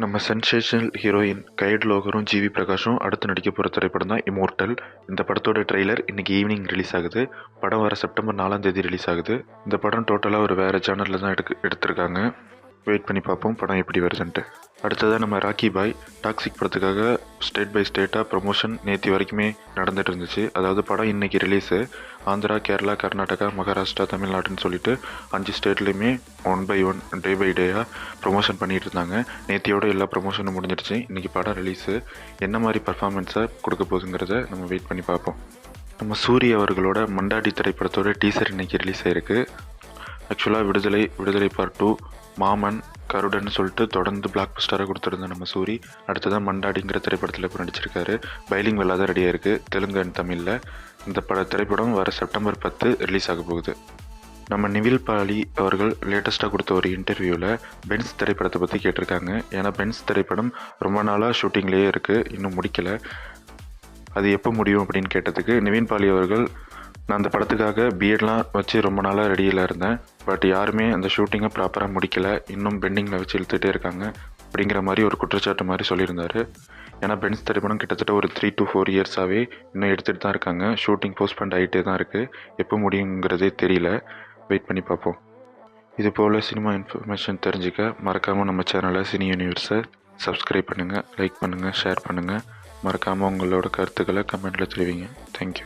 நம்ம sensational heroine guide லோகரும் GV பிரகாஷும் அடுத்து நடிக்க போகிற திரைப்படம் தான் இம்மோர்டல். இந்த படத்தோட ட்ரெய்லர் இன்னைக்கு ஈவினிங் ரிலீஸ் ஆகுது. படம் வர செப்டம்பர் 4ஆம் தேதி ரிலீஸ் ஆகுது. இந்த படம் டோட்டலாக ஒரு வேறு ஜானரில் தான் எடுத்திருக்காங்க. வெயிட் பண்ணி பார்ப்போம் படம் எப்படி வருதுன்ட்டு. அடுத்ததாக நம்ம ராக்கி பாய் டாக்ஸிக் படத்துக்காக ஸ்டேட் பை ஸ்டேட்டாக ப்ரொமோஷன் நேற்று வரைக்குமே நடந்துட்டு இருந்துச்சு. அதாவது படம் இன்னைக்கு ரிலீஸு. ஆந்திரா, கேரளா, கர்நாடகா, மகாராஷ்டிரா, தமிழ்நாடுன்னு சொல்லிட்டு 5 ஸ்டேட்லேயுமே 1 by 1 டே பை டேயாக ப்ரொமோஷன் பண்ணிகிட்டு இருந்தாங்க. நேத்தியோட எல்லா ப்ரொமோஷனும் முடிஞ்சிடுச்சு. இன்றைக்கி படம் ரிலீஸு. என்ன மாதிரி பர்ஃபார்மன்ஸை கொடுக்க போகுதுங்கிறத நம்ம வெயிட் பண்ணி பார்ப்போம். நம்ம சூரிய அவர்களோட மண்டாடி திரைப்படத்தோட டீசர் இன்னைக்கு ரிலீஸ் ஆயிருக்கு. ஆக்சுவலாக விடுதலை பார்ட் 2, மாமன், கருடன் சொல்லிட்டு தொடர்ந்து பிளாக் பஸ்டராக கொடுத்துருந்தோம் நம்ம சூரி. அடுத்ததான் மண்டாடிங்கிற திரைப்படத்தில் இப்போ நடிச்சிருக்காரு. பைலிங் வெல்லாத ரெடியாக இருக்குது, தெலுங்கு அண்ட் தமிழில். இந்த திரைப்படம் வர செப்டம்பர் 10 ரிலீஸ் ஆக போகுது. நம்ம நிவில் பாலி அவர்கள் லேட்டஸ்ட்டாக கொடுத்த ஒரு இன்டர்வியூவில் பென்ஸ் திரைப்படத்தை பற்றி கேட்டிருக்காங்க. ஏன்னா பென்ஸ் திரைப்படம் ரொம்ப நாளாக ஷூட்டிங்லேயே இருக்குது, இன்னும் முடிக்கலை. அது எப்போ முடியும் அப்படின்னு கேட்டதுக்கு நிவின் பாலி அவர்கள், நான் அந்த படத்துக்காக பிஎட்லாம் வச்சு ரொம்ப நாளாக ரெடியில் இருந்தேன். பட் யாருமே அந்த ஷூட்டிங்கை ப்ராப்பராக முடிக்கலை, இன்னும் பெண்டிங்கில் வச்சு இழுத்துகிட்டே இருக்காங்க அப்படிங்கிற மாதிரி ஒரு குற்றச்சாட்டு மாதிரி சொல்லியிருந்தார். ஏன்னா பென்ஸ் திரைப்படம் கிட்டத்தட்ட ஒரு 3 to 4 இயர்ஸாகவே இன்னும் எடுத்துகிட்டு தான் இருக்காங்க. ஷூட்டிங் போஸ்ட்பண்ட் ஆகிட்டே தான் இருக்குது. எப்போ முடியுங்கிறதே தெரியல. வெயிட் பண்ணி பார்ப்போம். இது போல் சினிமா இன்ஃபர்மேஷன் தெரிஞ்சுக்க மறக்காமல் நம்ம சேனலை சினி யூனிவர்ஸை சப்ஸ்கிரைப் பண்ணுங்கள், லைக் பண்ணுங்கள், ஷேர் பண்ணுங்கள். மறக்காமல் உங்களோட கருத்துக்களை கமெண்ட்டில் தெரிவிங்க. தேங்க்யூ.